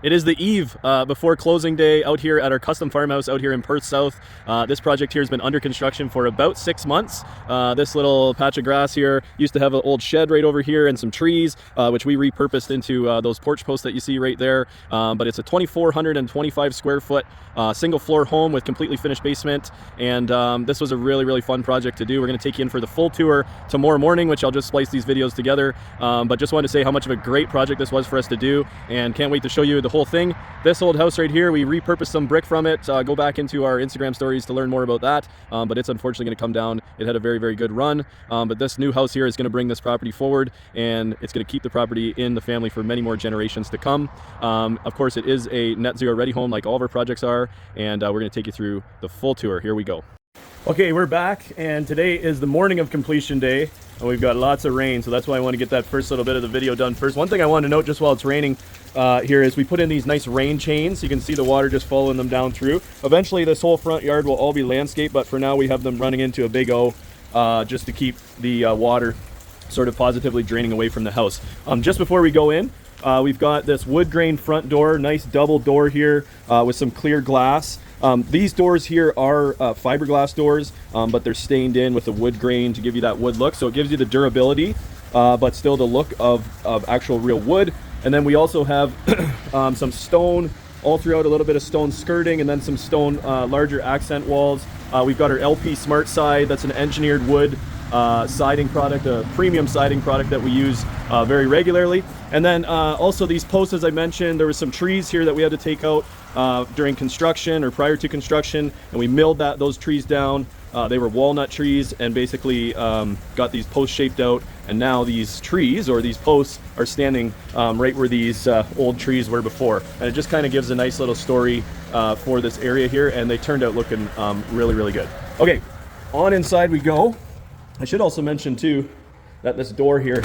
It is the eve before closing day out here at our custom farmhouse out here in Perth South. This project here has been under construction for about 6 months. This little patch of grass here used to have an old shed right over here and some trees, which we repurposed into those porch posts that you see right there. But it's a 2,425 square foot single floor home with completely finished basement. And this was a really fun project to do. We're going to take you in for the full tour tomorrow morning, which I'll just splice these videos together. But just wanted to say how much of a great project this was for us to do, and can't wait to show you the whole thing. This old house right here, we repurposed some brick from it. Go back into our Instagram stories to learn more about that. But it's unfortunately going to come down. It had a very good run. But this new house here is going to bring this property forward, and it's going to keep the property in the family for many more generations to come. Of course, it is a net zero ready home like all of our projects are, and we're going to take you through the full tour. Here we go. Okay, we're back, and today is the morning of completion day, and we've got lots of rain, so that's why I want to get that first little bit of the video done first. One thing I want to note just while it's raining here is we put in these nice rain chains. You can see the water just following them down through. Eventually this whole front yard will all be landscaped, but for now we have them running into a big O just to keep the water sort of positively draining away from the house. Just before we go in, we've got this wood grain front door, nice double door here with some clear glass. These doors here are fiberglass doors, but they're stained in with the wood grain to give you that wood look. So it gives you the durability, but still the look of actual real wood. And then we also have some stone all throughout, a little bit of stone skirting, and then some stone larger accent walls. We've got our LP Smart Side. That's an engineered wood siding product, a premium siding product that we use very regularly. And then also these posts, as I mentioned, there were some trees here that we had to take out during construction or prior to construction, and we milled those trees down. They were walnut trees, and basically got these posts shaped out, and now these trees or these posts are standing right where these old trees were before. And it just kind of gives a nice little story for this area here, and they turned out looking really good. Okay, on inside we go. I should also mention too that this door here,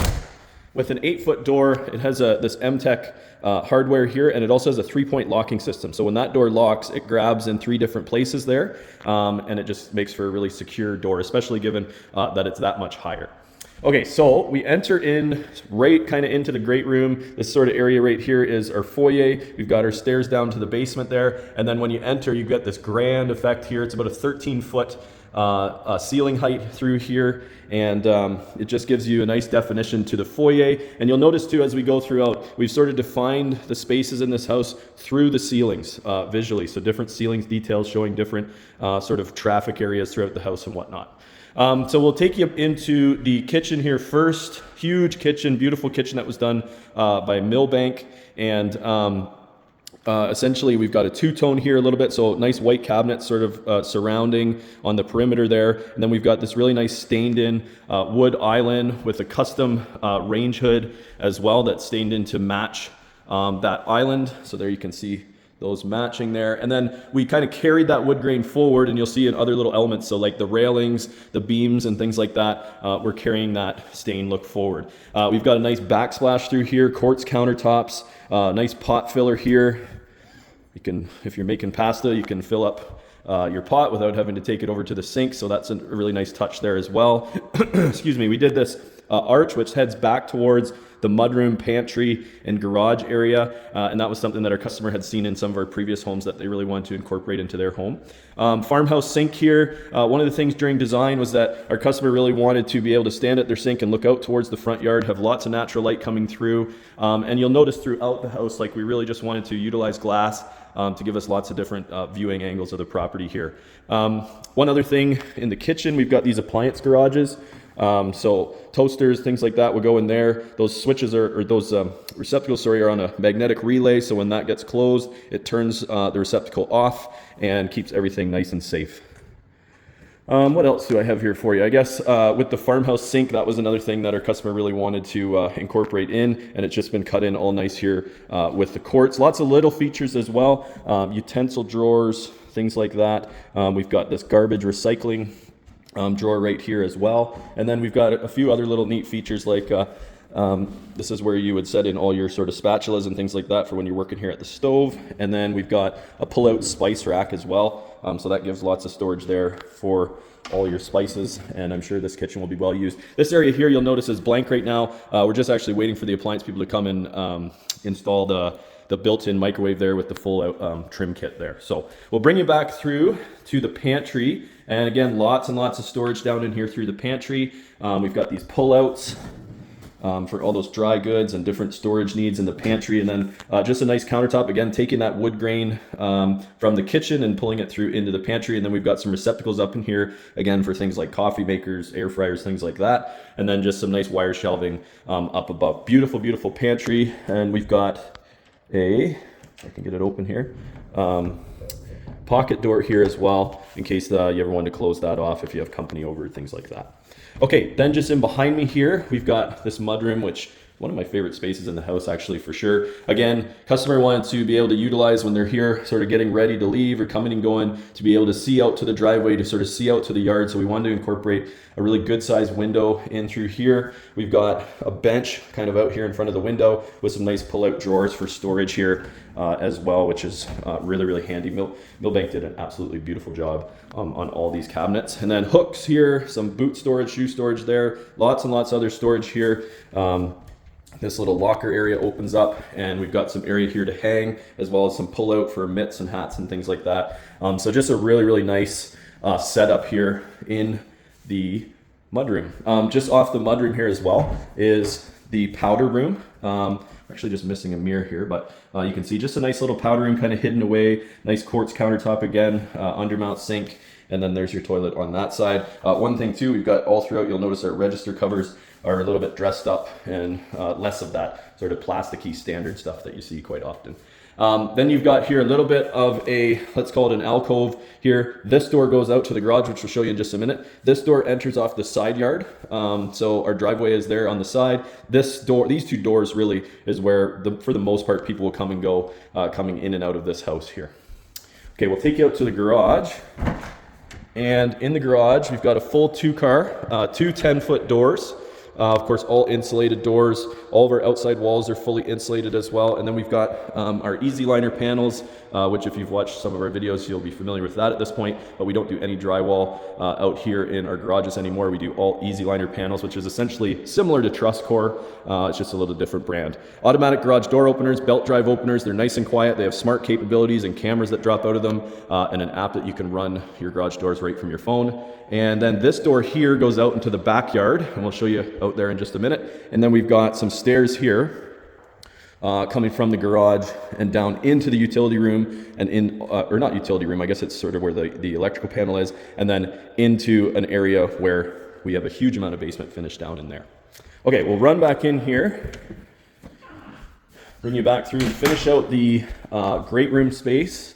with an 8-foot door, it has this MTech hardware here, and it also has a 3-point locking system. So when that door locks, it grabs in 3 different places there, and it just makes for a really secure door, especially given that it's that much higher. Okay, so we enter in right kind of into the great room. This sort of area right here is our foyer. We've got our stairs down to the basement there, and then when you enter, you get this grand effect here. It's about a 13-foot ceiling height through here, and it just gives you a nice definition to the foyer. And you'll notice too, as we go throughout, we've sort of defined the spaces in this house through the ceilings visually. So different ceilings details showing different sort of traffic areas throughout the house and whatnot. So we'll take you into the kitchen here first. Huge kitchen, beautiful kitchen that was done by Millbank, and essentially we've got a two-tone here a little bit, so nice white cabinets sort of surrounding on the perimeter there, and then we've got this really nice stained in wood island with a custom range hood as well that's stained in to match that island. So there you can see those matching there, and then we kind of carried that wood grain forward, and you'll see in other little elements, so like the railings, the beams and things like that, we're carrying that stain look forward. We've got a nice backsplash through here, quartz countertops, nice pot filler here. You can, if you're making pasta, you can fill up your pot without having to take it over to the sink, so that's a really nice touch there as well. Excuse me. We did this arch which heads back towards the mudroom, pantry, and garage area, and that was something that our customer had seen in some of our previous homes that they really wanted to incorporate into their home. Farmhouse sink here. One of the things during design was that our customer really wanted to be able to stand at their sink and look out towards the front yard, have lots of natural light coming through, and you'll notice throughout the house, like we really just wanted to utilize glass to give us lots of different viewing angles of the property here. One other thing in the kitchen, we've got these appliance garages. So toasters, things like that will go in there. Those switches or those receptacles, sorry, are on a magnetic relay. So when that gets closed, it turns the receptacle off and keeps everything nice and safe. What else do I have here for you? I guess with the farmhouse sink, that was another thing that our customer really wanted to incorporate in, and it's just been cut in all nice here with the quartz. Lots of little features as well, utensil drawers, things like that. We've got this garbage recycling drawer right here as well, and then we've got a few other little neat features like this is where you would set in all your sort of spatulas and things like that for when you're working here at the stove. And then we've got a pull-out spice rack as well, so that gives lots of storage there for all your spices, and I'm sure this kitchen will be well used. This area here you'll notice is blank right now. We're just actually waiting for the appliance people to come and install the the built-in microwave there with the full out trim kit there. So we'll bring you back through to the pantry. And again, lots and lots of storage down in here through the pantry. We've got these pull-outs for all those dry goods and different storage needs in the pantry. And then just a nice countertop, again, taking that wood grain from the kitchen and pulling it through into the pantry. And then we've got some receptacles up in here, again, for things like coffee makers, air fryers, things like that. And then just some nice wire shelving up above. Beautiful, beautiful pantry. And we've got if I can get it open here, pocket door here as well, in case you ever want to close that off if you have company over, things like that. Okay, then just in behind me here, we've got this mudroom, which one of my favorite spaces in the house, actually, for sure. Again, customer wanted to be able to utilize when they're here, sort of getting ready to leave or coming and going, to be able to see out to the driveway, to sort of see out to the yard. So we wanted to incorporate a really good sized window in through here. We've got a bench kind of out here in front of the window with some nice pull-out drawers for storage here as well, which is really, really handy. Milbank did an absolutely beautiful job on all these cabinets. And then hooks here, some boot storage, shoe storage there, lots and lots of other storage here. This little locker area opens up, and we've got some area here to hang, as well as some pull out for mitts and hats and things like that. So just a really, really nice setup here in the mudroom. Just off the mudroom here as well is the powder room. Actually just missing a mirror here, but you can see just a nice little powder room kind of hidden away. Nice quartz countertop again, undermount sink, and then there's your toilet on that side. One thing too, we've got all throughout, you'll notice our register covers are a little bit dressed up and less of that sort of plasticky standard stuff that you see quite often. Then you've got here a little bit of a, let's call it an alcove here. This door goes out to the garage, which we'll show you in just a minute. This door enters off the side yard. So our driveway is there on the side. This door, these two doors really is where, for the most part, people will come and go, coming in and out of this house here. Okay, we'll take you out to the garage. And in the garage, we've got a full two 10-foot doors. Of course, all insulated doors. All of our outside walls are fully insulated as well. And then we've got our easy liner panels, which if you've watched some of our videos, you'll be familiar with that at this point. But we don't do any drywall out here in our garages anymore. We do all easy liner panels, which is essentially similar to truss core. It's just a little different brand. Automatic garage door openers, belt drive openers. They're nice and quiet. They have smart capabilities and cameras that drop out of them, and an app that you can run your garage doors right from your phone. And then this door here goes out into the backyard, and we'll show you out there in just a minute. And then we've got some stairs here coming from the garage and down into the utility room, and in, or not utility room, I guess it's sort of where the electrical panel is, and then into an area where we have a huge amount of basement finish down in there. Okay, we'll run back in here, bring you back through, finish out the great room space.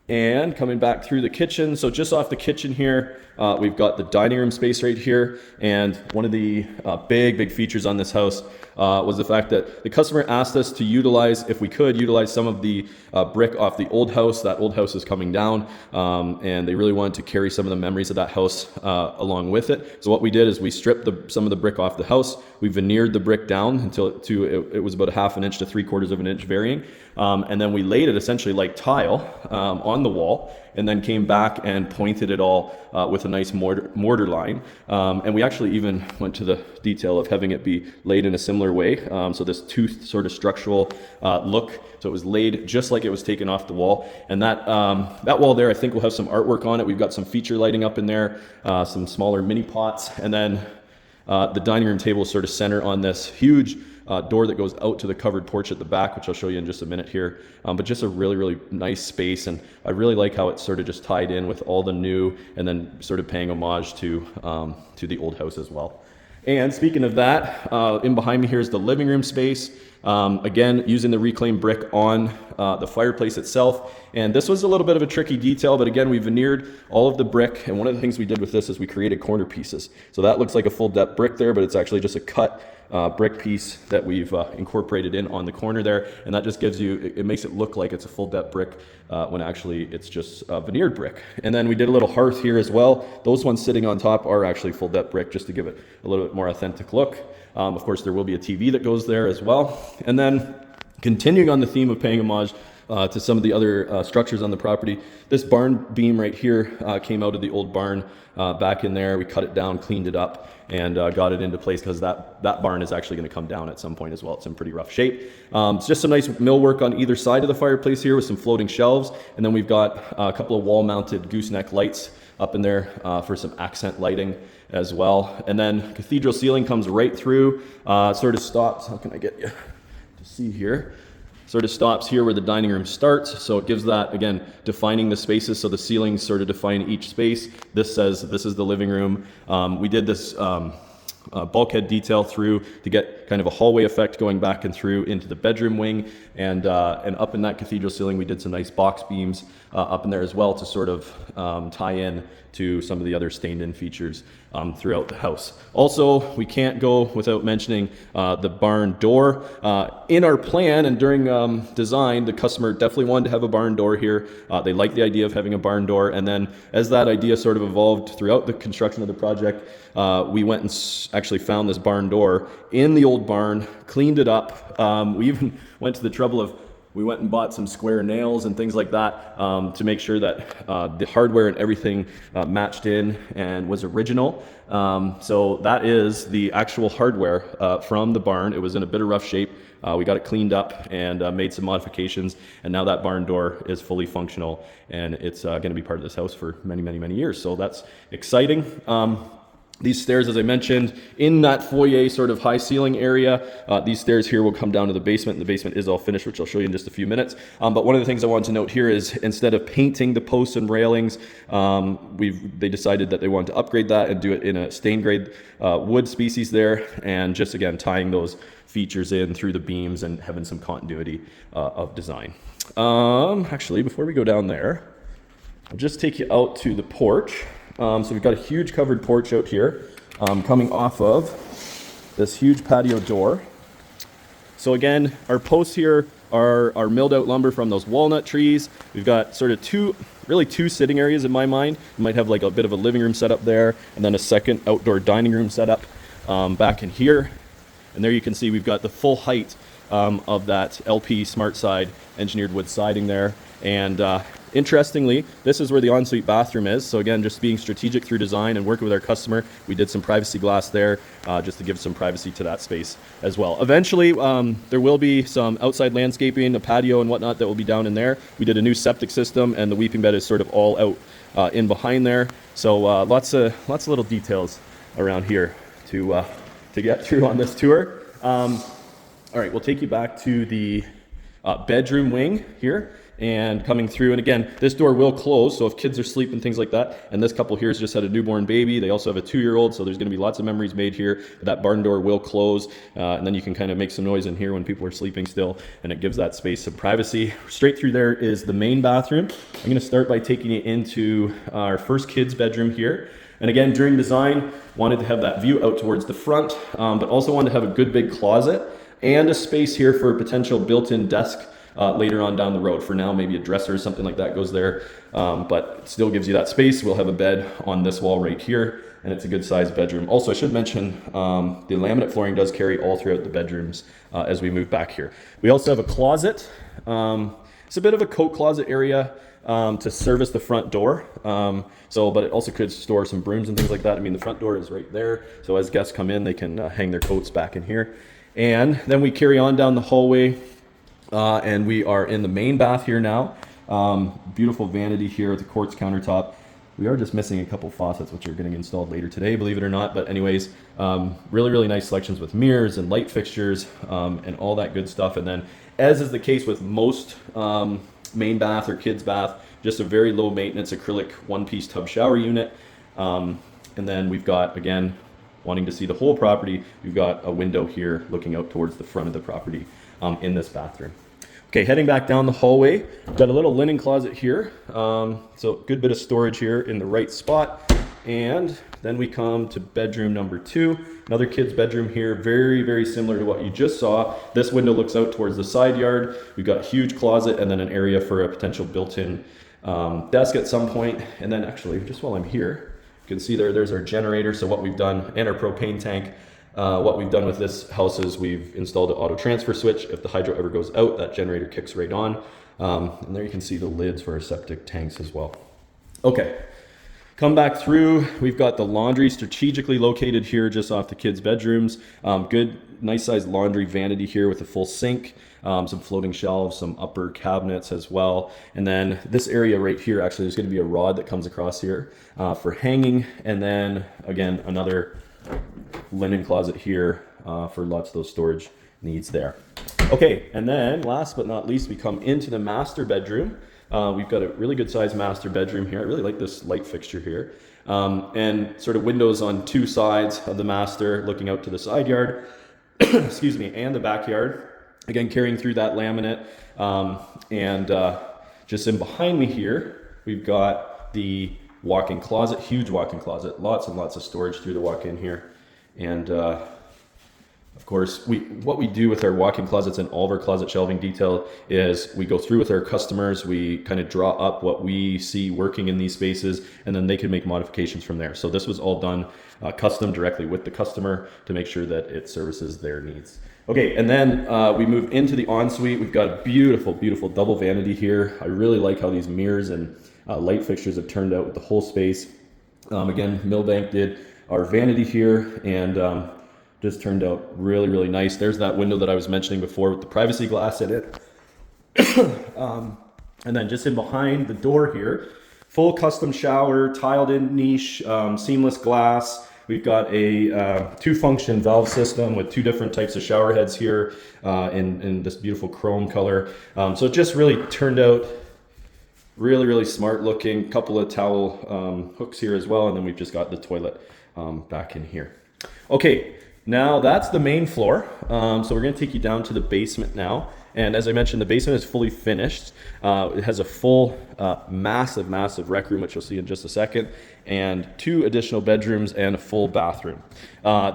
And coming back through the kitchen, so just off the kitchen here, we've got the dining room space right here. And one of the big features on this house was the fact that the customer asked us to utilize, if we could, utilize some of the brick off the old house. That old house is coming down, and they really wanted to carry some of the memories of that house along with it. So what we did is we stripped some of the brick off the house. We veneered the brick down until it was about a 1/2 inch to 3/4 of an inch varying. And then we laid it essentially like tile on the wall, and then came back and pointed it all with a nice mortar line. And we actually even went to the detail of having it be laid in a similar way. So this tooth sort of structural look. So it was laid just like it was taken off the wall. And that wall there, I think will have some artwork on it. We've got some feature lighting up in there, some smaller mini pots. And then the dining room table is sort of center on this huge door that goes out to the covered porch at the back, which I'll show you in just a minute here. But just a really, really nice space, and I really like how it's sort of just tied in with all the new, and then sort of paying homage to the old house as well. And speaking of that, in behind me here is the living room space. Again, using the reclaimed brick on the fireplace itself. And this was a little bit of a tricky detail, but again, we veneered all of the brick. And one of the things we did with this is we created corner pieces. So that looks like a full depth brick there, but it's actually just a cut brick piece that we've incorporated in on the corner there. And that just gives you, it makes it look like it's a full depth brick when actually it's just veneered brick. And then we did a little hearth here as well. Those ones sitting on top are actually full depth brick, just to give it a little bit more authentic look. Of course, there will be a TV that goes there as well. And then continuing on the theme of paying homage to some of the other structures on the property. This barn beam right here came out of the old barn back in there. We cut it down, cleaned it up, and got it into place because that barn is actually going to come down at some point as well. It's in pretty rough shape. It's just some nice millwork on either side of the fireplace here with some floating shelves. And then we've got a couple of wall-mounted gooseneck lights up in there for some accent lighting as well. And then cathedral ceiling comes right through, sort of stops. How can I get you to see here? Sort of stops here where the dining room starts. So it gives that, again, defining the spaces. So the ceilings sort of define each space. This says this is the living room. We did this bulkhead detail through to get kind of a hallway effect going back and through into the bedroom wing. And up in that cathedral ceiling, we did some nice box beams up in there as well to sort of tie in to some of the other stained-in features throughout the house. Also, we can't go without mentioning the barn door. In our plan and during design, the customer definitely wanted to have a barn door here. They liked the idea of having a barn door, and then as that idea sort of evolved throughout the construction of the project, we went and actually found this barn door in the old barn, cleaned it up. We even went to the trouble of we went and bought some square nails and things like that to make sure that the hardware and everything matched in and was original. So that is the actual hardware from the barn. It was in a bit of rough shape. We got it cleaned up and made some modifications, and now that barn door is fully functional, and it's going to be part of this house for many, many, many years. So that's exciting. These stairs, as I mentioned, in that foyer sort of high ceiling area, these stairs here will come down to the basement. The basement is all finished, which I'll show you in just a few minutes. But one of the things I wanted to note here is instead of painting the posts and railings, they decided that they wanted to upgrade that and do it in a stain grade wood species there, and just again tying those features in through the beams and having some continuity of design. Actually, before we go down there, I'll just take you out to the porch. So we've got a huge covered porch out here coming off of this huge patio door. So again, our posts here are milled out lumber from those walnut trees. We've got sort of two sitting areas in my mind. You might have like a bit of a living room set up there, and then a second outdoor dining room set up back in here. And there you can see we've got the full height of that LP Smart Side engineered wood siding there. And interestingly, this is where the ensuite bathroom is. So again, just being strategic through design and working with our customer, we did some privacy glass there just to give some privacy to that space as well. Eventually, there will be some outside landscaping, a patio and whatnot that will be down in there. We did a new septic system, and the weeping bed is sort of all out in behind there. So lots of little details around here to get through on this tour. All right, we'll take you back to the bedroom wing here. And coming through, and again, this door will close, so if kids are sleeping, things like that. And this couple here has just had a newborn baby. They also have a 2-year-old, so there's going to be lots of memories made here. But that barn door will close, and then you can kind of make some noise in here when people are sleeping still, and it gives that space some privacy. Straight through there is the main bathroom. I'm going to start by taking you into our first kid's bedroom here. And again, during design, wanted to have that view out towards the front, but also wanted to have a good big closet and a space here for a potential built-in desk later on down the road. For now, maybe a dresser or something like that goes there, but it still gives you that space. We'll have a bed on this wall right here, and it's a good sized bedroom. Also, I should mention the laminate flooring does carry all throughout the bedrooms as we move back here. We also have a closet. It's a bit of a coat closet area to service the front door. But it also could store some brooms and things like that. I mean, the front door is right there, so as guests come in, they can hang their coats back in here. And then we carry on down the hallway. And we are in the main bath here now. Beautiful vanity here with the quartz countertop. We are just missing a couple faucets, which are getting installed later today, believe it or not. But anyways, really, really nice selections with mirrors and light fixtures and all that good stuff. And then, as is the case with most main bath or kids bath, just a very low maintenance acrylic one-piece tub shower unit. And then we've got, again, wanting to see the whole property, we've got a window here looking out towards the front of the property in this bathroom. Okay, heading back down the hallway, we've got a little linen closet here. So good bit of storage here in the right spot. And then we come to bedroom number 2, another kid's bedroom here, very, very similar to what you just saw. This window looks out towards the side yard. We've got a huge closet and then an area for a potential built-in desk at some point. And then actually, just while I'm here, you can see there's our generator. So what we've done, and our propane tank. What we've done with this house is we've installed an auto transfer switch. If the hydro ever goes out, that generator kicks right on. And there you can see the lids for our septic tanks as well. Okay, come back through. We've got the laundry strategically located here just off the kids' bedrooms. Good, nice sized laundry vanity here with a full sink, some floating shelves, some upper cabinets as well. And then this area right here, actually, there's going to be a rod that comes across here for hanging. And then again, another linen closet here for lots of those storage needs there. Okay, and then last but not least, we come into the master bedroom. We've got a really good sized master bedroom here. I really like this light fixture here. And sort of windows on two sides of the master looking out to the side yard, excuse me, and the backyard. Again, carrying through that laminate. Just in behind me here, we've got the walk-in closet, huge walk-in closet, lots and lots of storage through the walk-in here. And of course, what we do with our walk-in closets and all of our closet shelving detail is we go through with our customers, we kind of draw up what we see working in these spaces, and then they can make modifications from there. So this was all done custom directly with the customer to make sure that it services their needs. Okay, and then we move into the ensuite. We've got a beautiful, beautiful double vanity here. I really like how these mirrors and light fixtures have turned out with the whole space. Again, Millbank did our vanity here, and just turned out really, really nice. There's that window that I was mentioning before with the privacy glass in it. And then just in behind the door here, full custom shower, tiled in niche, seamless glass. We've got a two-function valve system with two different types of shower heads here in this beautiful chrome color. So it just really turned out really, really smart looking. Couple of towel hooks here as well. And then we've just got the toilet back in here. Okay. Now that's the main floor. So we're going to take you down to the basement now. And as I mentioned, the basement is fully finished. It has a full, massive, massive rec room, which you'll see in just a second, and 2 additional bedrooms and a full bathroom.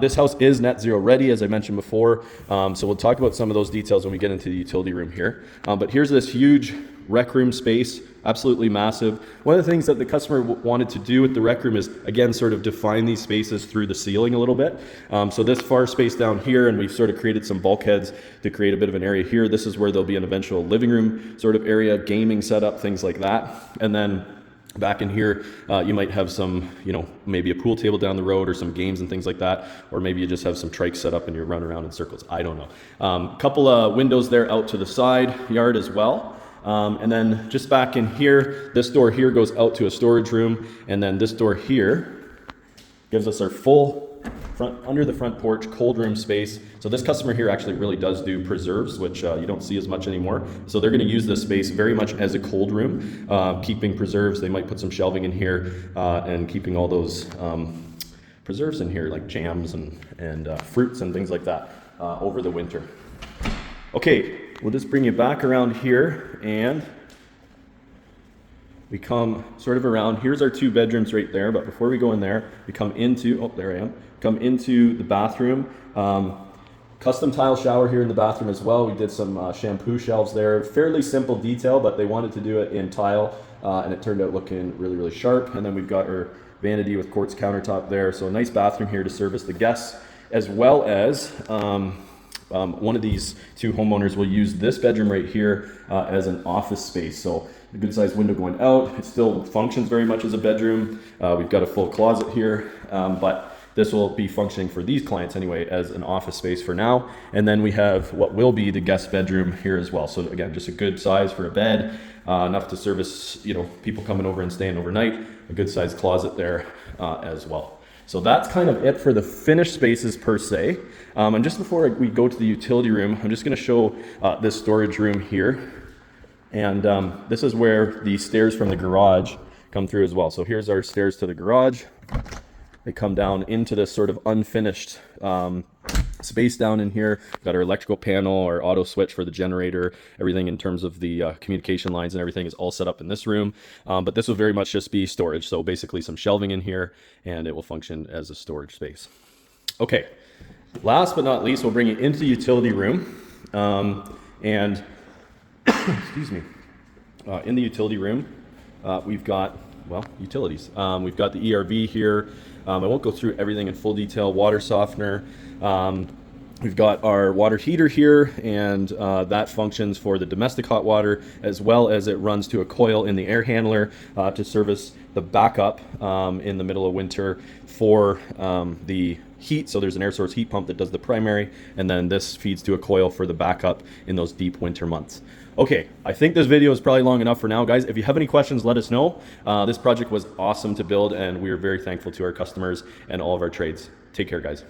This house is net zero ready, as I mentioned before. So we'll talk about some of those details when we get into the utility room here. But here's this huge rec room space, absolutely massive. One of the things that the customer wanted to do with the rec room is, again, sort of define these spaces through the ceiling a little bit. So this far space down here, and we've sort of created some bulkheads to create a bit of an area here. This is where there'll be an eventual living room sort of area, gaming setup, things like that. And then back in here, you might have some, maybe a pool table down the road or some games and things like that. Or maybe you just have some trikes set up and you run around in circles. I don't know. Couple of windows there out to the side yard as well. And then just back in here, this door here goes out to a storage room. And then this door here gives us our full under the front porch cold room space. So this customer here actually really does do preserves, which you don't see as much anymore. So they're going to use this space very much as a cold room, keeping preserves. They might put some shelving in here and keeping all those preserves in here, like jams and fruits and things like that over the winter. Okay, we'll just bring you back around here, and we come sort of around. Here's our 2 bedrooms right there, but before we go in there, we come into, there I am, come into the bathroom. Custom tile shower here in the bathroom as well. We did some shampoo shelves there. Fairly simple detail, but they wanted to do it in tile, and it turned out looking really, really sharp. And then we've got our vanity with quartz countertop there. So a nice bathroom here to service the guests, as well as one of these 2 homeowners will use this bedroom right here as an office space. So a good sized window going out. It still functions very much as a bedroom. We've got a full closet here, but this will be functioning for these clients anyway as an office space for now. And then we have what will be the guest bedroom here as well. So again, just a good size for a bed, enough to service people coming over and staying overnight. A good sized closet there as well. So that's kind of it for the finished spaces per se. And just before we go to the utility room, I'm just going to show this storage room here. And this is where the stairs from the garage come through as well. So here's our stairs to the garage. They come down into this sort of unfinished space down in here. We've got our electrical panel, our auto switch for the generator, everything in terms of the communication lines and everything is all set up in this room. But this will very much just be storage. So basically some shelving in here, and it will function as a storage space. Okay, last but not least, we'll bring you into the utility room. And excuse me, in the utility room, we've got, utilities. We've got the ERV here. I won't go through everything in full detail. Water softener, We've got our water heater here, and that functions for the domestic hot water, as well as it runs to a coil in the air handler to service the backup in the middle of winter for the heat. So there's an air source heat pump that does the primary, and then this feeds to a coil for the backup in those deep winter months. Okay, I think this video is probably long enough for now, guys. If you have any questions, let us know. This project was awesome to build, and we are very thankful to our customers and all of our trades. Take care, guys.